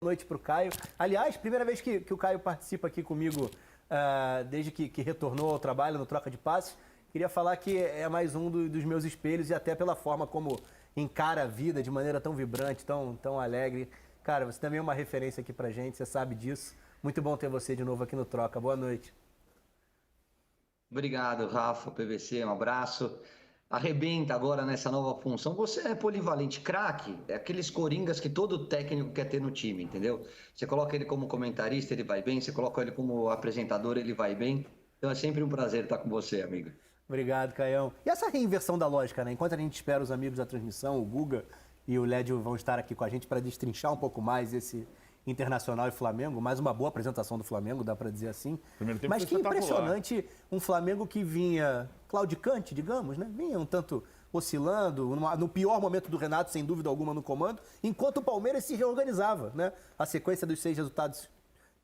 Noite para o Caio. Aliás, primeira vez que o Caio participa aqui comigo desde que retornou ao trabalho no Troca de Passes. Queria falar que é mais um dos meus espelhos e até pela forma como encara a vida de maneira tão vibrante, tão alegre. Cara, você também é uma referência aqui pra gente, você sabe disso. Muito bom ter você de novo aqui no Troca. Boa noite. Obrigado, Rafa, PVC, um abraço. Arrebenta agora nessa nova função. Você é polivalente, craque, é aqueles coringas que todo técnico quer ter no time, entendeu? Você coloca ele como comentarista, ele vai bem, você coloca ele como apresentador, ele vai bem. Então é sempre um prazer estar com você, amigo. Obrigado, Caião. E essa reinversão da lógica, né? Enquanto a gente espera os amigos da transmissão, o Guga e o Lédio vão estar aqui com a gente para destrinchar um pouco mais esse Internacional e Flamengo, mais uma boa apresentação do Flamengo, dá para dizer assim. Mas que impressionante, um Flamengo que vinha claudicante, digamos, né? Vinha um tanto oscilando, no pior momento do Renato, sem dúvida alguma, no comando, enquanto o Palmeiras se reorganizava, né? A sequência dos 6 resultados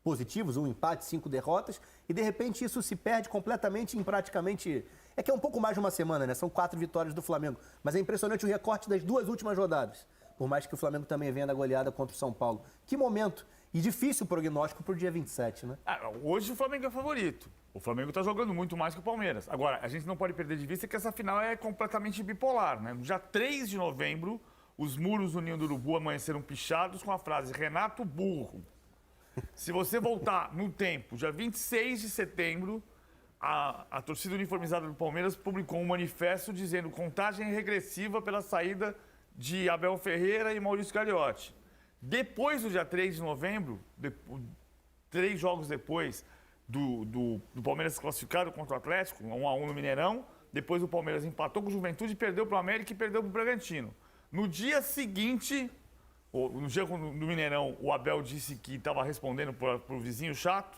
positivos, 1 empate, 5 derrotas, e de repente isso se perde completamente em praticamente... É que é um pouco mais de uma semana, né? São 4 vitórias do Flamengo, mas é impressionante o recorte das 2 últimas rodadas. Por mais que o Flamengo também venha da goleada contra o São Paulo. Que momento! E difícil o prognóstico para o dia 27, né? Hoje o Flamengo é favorito. O Flamengo está jogando muito mais que o Palmeiras. Agora, a gente não pode perder de vista que essa final é completamente bipolar, né? No dia 3 de novembro, os muros do Ninho do Urubu amanheceram pichados com a frase Renato burro. Se você voltar no tempo, dia 26 de setembro, a torcida uniformizada do Palmeiras publicou um manifesto dizendo contagem regressiva pela saída de Abel Ferreira e Maurício Gagliotti. Depois do dia 3 de novembro, 3 jogos depois do Palmeiras classificado contra o Atlético, 1-1 no Mineirão, depois o Palmeiras empatou com o Juventude, perdeu para o América e perdeu para o Bragantino. No dia seguinte, no dia do Mineirão, o Abel disse que estava respondendo para o vizinho chato.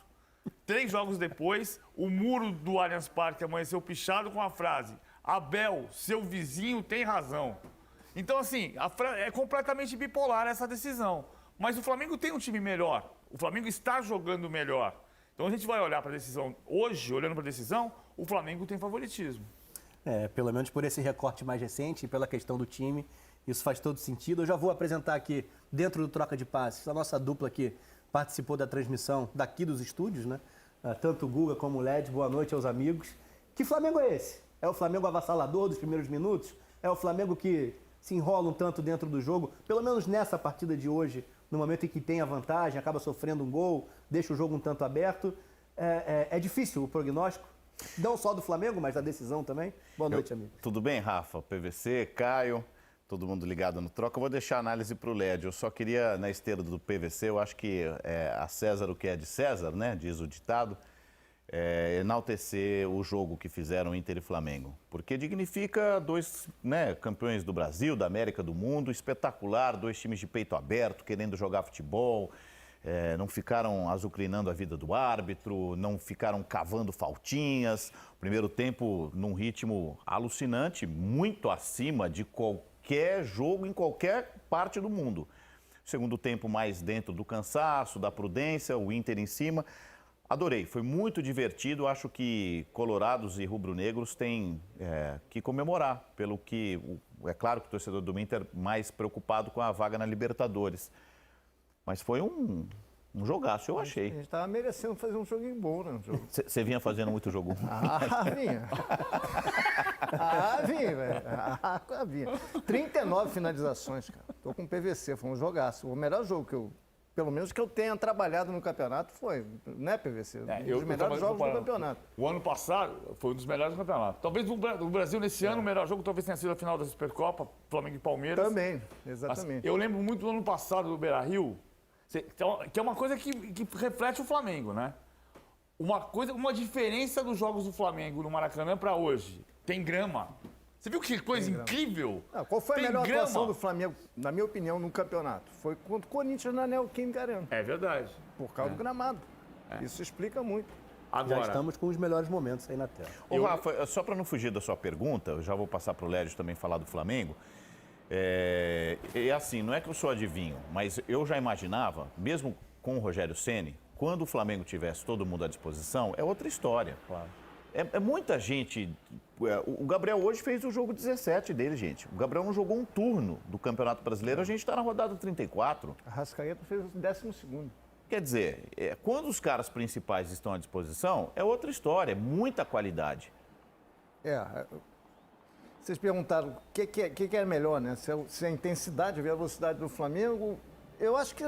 3 jogos depois, o muro do Allianz Parque amanheceu pichado com a frase Abel, seu vizinho tem razão. Então, assim, é completamente bipolar essa decisão. Mas o Flamengo tem um time melhor. O Flamengo está jogando melhor. Então, a gente vai olhar para a decisão. Hoje, olhando para a decisão, o Flamengo tem favoritismo. Pelo menos por esse recorte mais recente e pela questão do time, isso faz todo sentido. Eu já vou apresentar aqui, dentro do Troca de Passes, a nossa dupla que participou da transmissão daqui dos estúdios, né? Tanto o Guga como o Led, boa noite aos amigos. Que Flamengo é esse? É o Flamengo avassalador dos primeiros minutos? É o Flamengo que se enrola um tanto dentro do jogo, pelo menos nessa partida de hoje, no momento em que tem a vantagem, acaba sofrendo um gol, deixa o jogo um tanto aberto. É difícil o prognóstico, não só do Flamengo, mas da decisão também. Boa noite, amigo. Tudo bem, Rafa? PVC, Caio, todo mundo ligado no Troca. Eu vou deixar a análise para o Led. Eu só queria, na esteira do PVC, eu acho que a César o que é de César, né? Diz o ditado. Enaltecer o jogo que fizeram Inter e Flamengo, porque dignifica 2 campeões do Brasil, da América, do mundo, espetacular, 2 times de peito aberto, querendo jogar futebol, não ficaram azucrinando a vida do árbitro, não ficaram cavando faltinhas, primeiro tempo num ritmo alucinante, muito acima de qualquer jogo em qualquer parte do mundo. Segundo tempo mais dentro do cansaço, da prudência, o Inter em cima. Adorei, foi muito divertido. Acho que colorados e rubro-negros têm que comemorar, pelo que, é claro que o torcedor do Inter mais preocupado com a vaga na Libertadores. Mas foi um jogaço, eu achei. A gente estava merecendo fazer um joguinho bom, né? Você vinha fazendo muito jogo ruim. Vinha. Vinha. 39 finalizações, cara. Tô com PVC, foi um jogaço. O melhor jogo que eu... Pelo menos que eu tenha trabalhado no campeonato foi, né, PVC? Um dos melhores jogos do campeonato. O ano passado foi um dos melhores do campeonato. Talvez no Brasil, nesse ano, o melhor jogo talvez tenha sido a final da Supercopa, Flamengo e Palmeiras. Também, exatamente. Eu lembro muito do ano passado do Beira-Rio, que é uma coisa que reflete o Flamengo, né? Uma diferença dos jogos do Flamengo no Maracanã para hoje. Tem grama. Você viu que coisa incrível? Qual foi a melhor atuação do Flamengo, na minha opinião, no campeonato? Foi contra o Corinthians na Neoquímica Arena. É verdade. Por causa do gramado. Isso explica muito. Agora, já estamos com os melhores momentos aí na tela. Rafa, só para não fugir da sua pergunta, eu já vou passar para o Lédio também falar do Flamengo. Assim, não é que eu sou adivinho, mas eu já imaginava, mesmo com o Rogério Ceni, quando o Flamengo tivesse todo mundo à disposição, é outra história. Claro. É muita gente. O Gabriel hoje fez o jogo 17 dele, gente. O Gabriel não jogou um turno do Campeonato Brasileiro, a gente está na rodada 34. A Arrascaeta fez o 12º. Quer dizer, quando os caras principais estão à disposição, é outra história, é muita qualidade. Vocês perguntaram o que é melhor, né? Se a intensidade, a velocidade do Flamengo. Eu acho que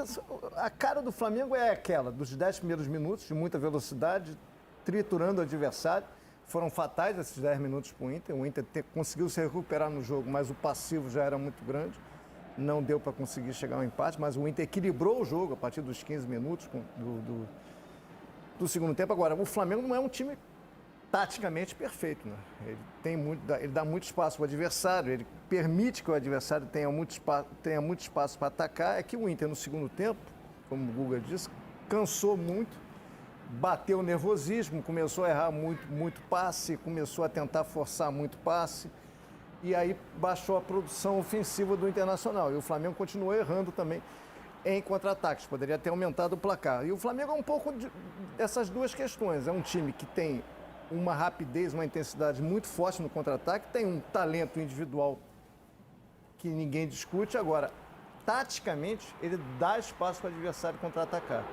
a cara do Flamengo é aquela, dos 10 primeiros minutos, de muita velocidade, triturando o adversário. Foram fatais esses 10 minutos para o Inter. O Inter conseguiu se recuperar no jogo, mas o passivo já era muito grande. Não deu para conseguir chegar ao empate, mas o Inter equilibrou o jogo a partir dos 15 minutos do segundo tempo. Agora, o Flamengo não é um time taticamente perfeito, né? Ele dá muito espaço para o adversário, ele permite que o adversário tenha muito espaço para atacar. É que o Inter, no segundo tempo, como o Guga disse, cansou muito. Bateu o nervosismo, começou a errar muito passe, começou a tentar forçar muito passe. E aí baixou a produção ofensiva do Internacional. E o Flamengo continuou errando também em contra-ataques. Poderia ter aumentado o placar. E o Flamengo é um pouco dessas duas questões. É um time que tem uma rapidez, uma intensidade muito forte no contra-ataque. Tem um talento individual que ninguém discute. Agora, taticamente, ele dá espaço para o adversário contra-atacar.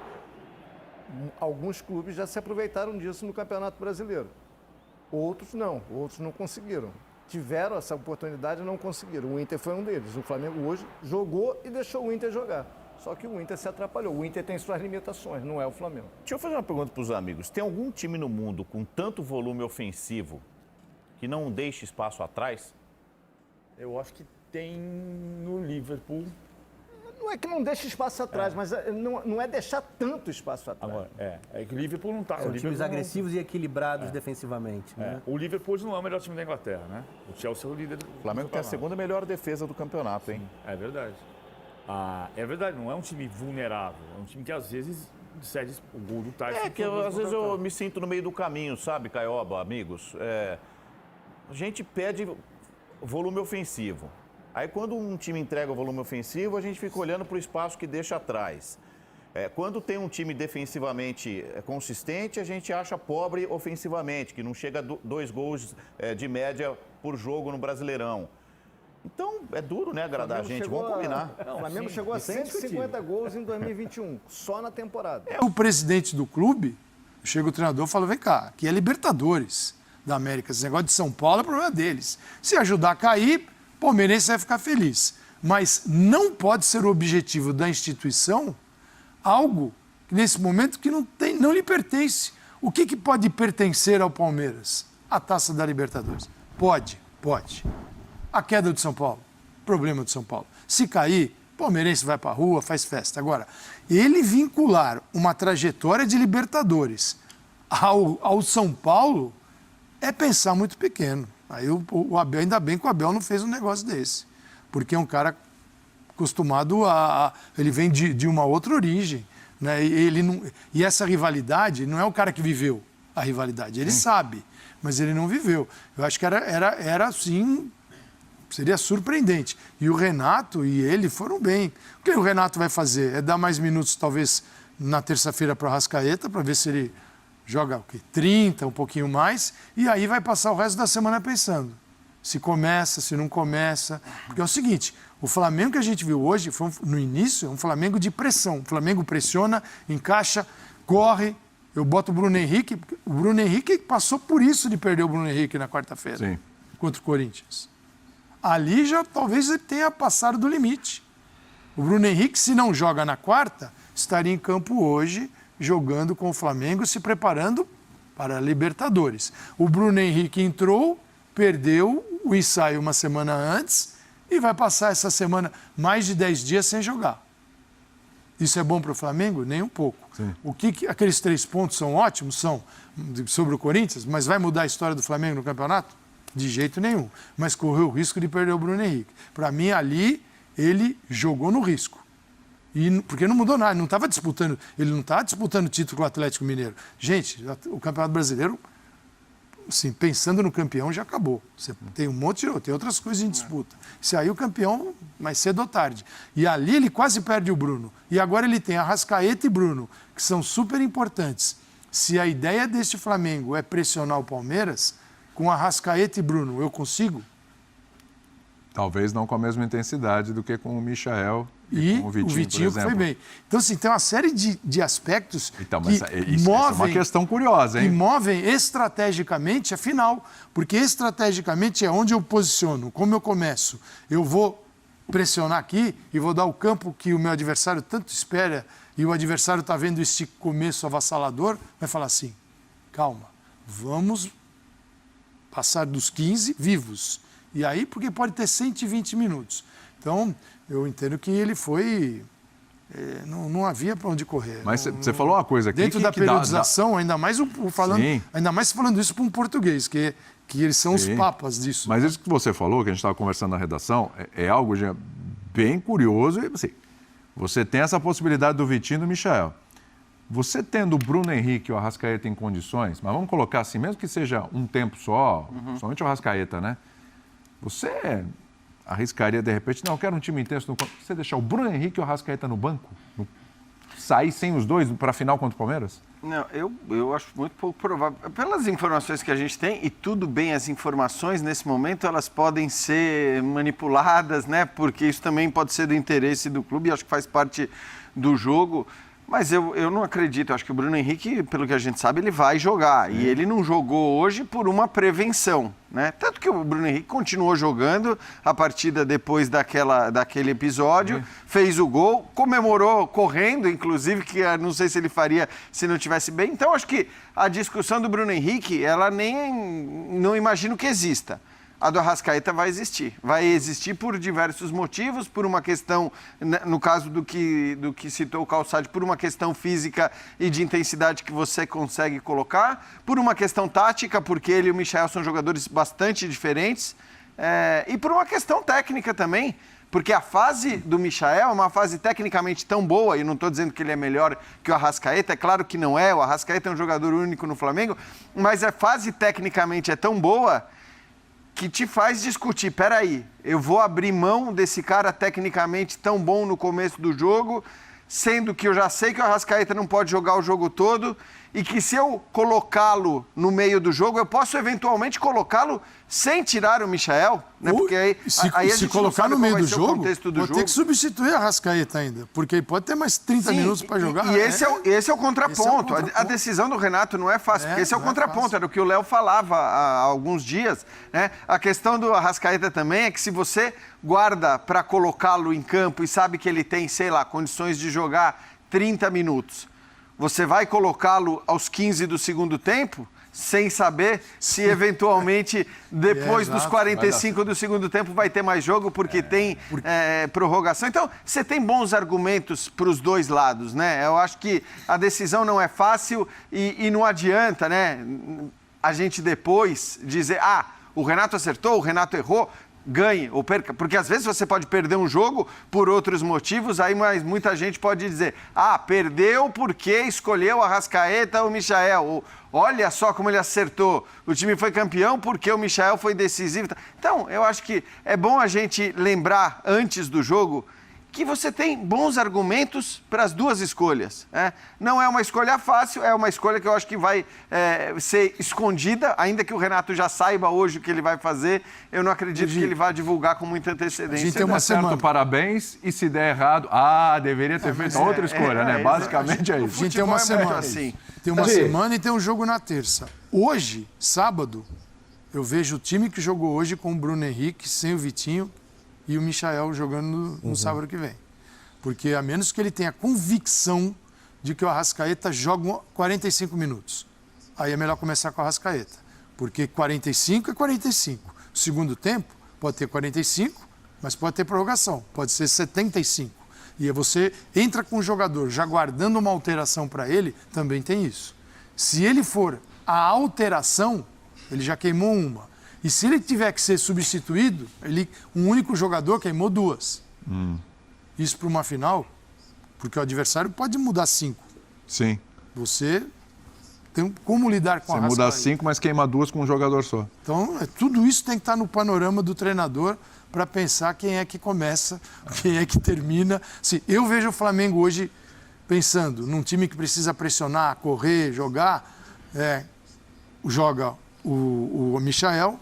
Alguns clubes já se aproveitaram disso no Campeonato Brasileiro. Outros não conseguiram. Tiveram essa oportunidade e não conseguiram. O Inter foi um deles. O Flamengo hoje jogou e deixou o Inter jogar. Só que o Inter se atrapalhou. O Inter tem suas limitações, não é o Flamengo. Deixa eu fazer uma pergunta para os amigos. Tem algum time no mundo com tanto volume ofensivo que não deixa espaço atrás? Eu acho que tem no Liverpool. Não é que não deixa espaço atrás, mas não é deixar tanto espaço atrás. Agora, é que o Liverpool não está. São times agressivos e equilibrados defensivamente. Né? O Liverpool hoje não é o melhor time da Inglaterra, né? O Chelsea é o líder. O Flamengo tem a segunda melhor defesa do campeonato, hein? É verdade. É verdade, não é um time vulnerável. É um time que às vezes cede o gol do Tyson. Às vezes eu me sinto no meio do caminho, sabe, Caioba, amigos? A gente pede volume ofensivo. Aí, quando um time entrega o volume ofensivo, a gente fica olhando para o espaço que deixa atrás. Quando tem um time defensivamente consistente, a gente acha pobre ofensivamente, que não chega a 2 gols de média por jogo no Brasileirão. Então, é duro, né, agradar a gente. Vamos combinar. O Flamengo chegou a 150 gols em 2021, só na temporada. O presidente do clube, chega o treinador e fala, vem cá, aqui é Libertadores da América. Esse negócio de São Paulo é problema deles. Se ajudar a cair, o palmeirense vai ficar feliz. Mas não pode ser o objetivo da instituição algo que, nesse momento, que não lhe pertence. O que pode pertencer ao Palmeiras? A Taça da Libertadores. Pode. A queda de São Paulo, problema de São Paulo. Se cair, o palmeirense vai para a rua, faz festa. Agora, ele vincular uma trajetória de Libertadores ao São Paulo é pensar muito pequeno. Aí o Abel, ainda bem que o Abel não fez um negócio desse. Porque é um cara acostumado ele vem de uma outra origem. Né? E essa rivalidade não é o cara que viveu a rivalidade. Ele sabe, mas ele não viveu. Eu acho que era assim, seria surpreendente. E o Renato e ele foram bem. O que o Renato vai fazer? É dar mais minutos, talvez, na terça-feira para o Arrascaeta, para ver se ele joga 30, um pouquinho mais, e aí vai passar o resto da semana pensando se começa, se não começa. Porque é o seguinte, o Flamengo que a gente viu hoje, no início, é um Flamengo de pressão. O Flamengo pressiona, encaixa, corre. Eu boto o Bruno Henrique passou por isso de perder o Bruno Henrique na quarta-feira contra o Corinthians. Ali já talvez ele tenha passado do limite. O Bruno Henrique, se não joga na quarta, estaria em campo hoje, jogando com o Flamengo, se preparando para a Libertadores. O Bruno Henrique entrou, perdeu o ensaio uma semana antes e vai passar essa semana mais de 10 dias sem jogar. Isso é bom para o Flamengo? Nem um pouco. Aqueles 3 pontos são ótimos, são sobre o Corinthians, mas vai mudar a história do Flamengo no campeonato? De jeito nenhum. Mas correu o risco de perder o Bruno Henrique. Para mim, ali, ele jogou no risco. Porque não mudou nada, ele não estava disputando título com o Atlético Mineiro. Gente, o Campeonato Brasileiro, assim, pensando no campeão, já acabou. Você tem tem outras coisas em disputa. Se aí o campeão, mais cedo ou tarde. E ali ele quase perde o Bruno. E agora ele tem Arrascaeta e Bruno, que são super importantes. se a ideia deste Flamengo é pressionar o Palmeiras, com Arrascaeta e Bruno, eu consigo? Talvez não com a mesma intensidade do que com o Michael E com o Vitinho que foi bem. Então, assim, tem uma série de aspectos que isso é uma questão curiosa, hein? Que movem estrategicamente a final. Porque estrategicamente é onde eu posiciono, como eu começo. Eu vou pressionar aqui e vou dar o campo que o meu adversário tanto espera e o adversário está vendo esse começo avassalador, vai falar assim, calma, vamos passar dos 15 vivos. E aí, porque pode ter 120 minutos. Então, eu entendo que ele foi... não havia para onde correr. Mas você falou uma coisa aqui... Dentro da periodização, ainda mais falando isso para um português, que eles são os papas disso. Mas isso que você falou, que a gente estava conversando na redação, é algo bem curioso. E, assim, você tem essa possibilidade do Vitinho e do Michael. Você tendo o Bruno Henrique e o Arrascaeta em condições, mas vamos colocar assim, mesmo que seja um tempo só, somente o Arrascaeta, né? Você arriscaria, de repente, não, eu quero um time intenso no campo. Você deixar o Bruno Henrique e o Arrascaeta no banco? Sair sem os dois para a final contra o Palmeiras? Não, eu acho muito pouco provável. Pelas informações que a gente tem, e tudo bem, as informações, nesse momento, elas podem ser manipuladas, né? Porque isso também pode ser do interesse do clube, e acho que faz parte do jogo. Mas eu não acredito, eu acho que o Bruno Henrique, pelo que a gente sabe, ele vai jogar. E ele não jogou hoje por uma prevenção, né? Tanto que o Bruno Henrique continuou jogando a partida depois daquele episódio, fez o gol, comemorou correndo, inclusive, que não sei se ele faria se não estivesse bem. Então, acho que a discussão do Bruno Henrique, ela não imagino que exista. A do Arrascaeta vai existir. Vai existir por diversos motivos, por uma questão, no caso do que citou o Calçade, por uma questão física e de intensidade que você consegue colocar, por uma questão tática, porque ele e o Michael são jogadores bastante diferentes, e por uma questão técnica também, porque a fase do Michael é uma fase tecnicamente tão boa, e não estou dizendo que ele é melhor que o Arrascaeta, é claro que não é, o Arrascaeta é um jogador único no Flamengo, mas a fase tecnicamente é tão boa que te faz discutir, peraí, eu vou abrir mão desse cara tecnicamente tão bom no começo do jogo, sendo que eu já sei que o Arrascaeta não pode jogar o jogo todo e que se eu colocá-lo no meio do jogo, eu posso eventualmente colocá-lo sem tirar o Michael, né? Porque aí a se gente colocar no meio do jogo, vou ter que substituir a Arrascaeta ainda, porque pode ter mais 30 minutos para jogar. E esse é o contraponto. A decisão do Renato não é fácil, porque esse é o contraponto, era o que o Léo falava há alguns dias, né? A questão do Arrascaeta também é que se você guarda para colocá-lo em campo e sabe que ele tem, sei lá, condições de jogar 30 minutos, você vai colocá-lo aos 15 do segundo tempo, sem saber se eventualmente depois dos 45 do segundo tempo vai ter mais jogo, porque tem prorrogação. Então, você tem bons argumentos para os dois lados, né? Eu acho que a decisão não é fácil e não adianta, né? A gente depois dizer, o Renato acertou, o Renato errou. Ganhe ou perca, porque às vezes você pode perder um jogo por outros motivos, mas muita gente pode dizer, perdeu porque escolheu a Arrascaeta ou o Michael, ou olha só como ele acertou, o time foi campeão porque o Michael foi decisivo. Então, eu acho que é bom a gente lembrar antes do jogo que você tem bons argumentos para as duas escolhas, né? Não é uma escolha fácil, é uma escolha que eu acho que vai ser escondida, ainda que o Renato já saiba hoje o que ele vai fazer, eu não acredito que ele vá divulgar com muita antecedência. A gente tem uma semana. Parabéns, e se der errado, deveria ter feito outra escolha, né? Basicamente é isso. A gente tem uma semana. Tem uma semana e tem um jogo na terça. Hoje, sábado, eu vejo o time que jogou hoje com o Bruno Henrique, sem o Vitinho, e o Michael jogando no sábado que vem. Porque a menos que ele tenha convicção de que o Arrascaeta joga 45 minutos. Aí é melhor começar com o Arrascaeta. Porque 45 é 45. O segundo tempo pode ter 45, mas pode ter prorrogação. Pode ser 75. E aí você entra com o jogador já guardando uma alteração para ele, também tem isso. Se ele for a alteração, ele já queimou uma. E se ele tiver que ser substituído, um único jogador queimou duas. Isso para uma final, porque o adversário pode mudar 5. Sim. Você tem como lidar com a Arrascaeta. Você muda 5, mas queima 2 com um jogador só. Então, tudo isso tem que estar no panorama do treinador para pensar quem é que começa, quem é que termina. Eu vejo o Flamengo hoje pensando num time que precisa pressionar, correr, jogar, joga o Michael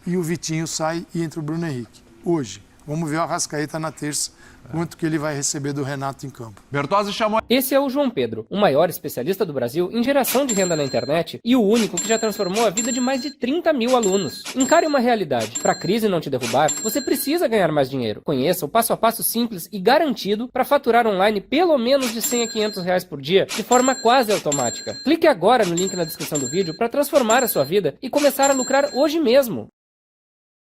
e o Vitinho sai e entra o Bruno Henrique. Hoje, vamos ver o Arrascaeta na terça, quanto que ele vai receber do Renato em campo. Bertozzi chamou... Esse é o João Pedro, o maior especialista do Brasil em geração de renda na internet e o único que já transformou a vida de mais de 30 mil alunos. Encare uma realidade. Para a crise não te derrubar, você precisa ganhar mais dinheiro. Conheça o passo a passo simples e garantido para faturar online pelo menos de 100 a 500 reais por dia, de forma quase automática. Clique agora no link na descrição do vídeo para transformar a sua vida e começar a lucrar hoje mesmo.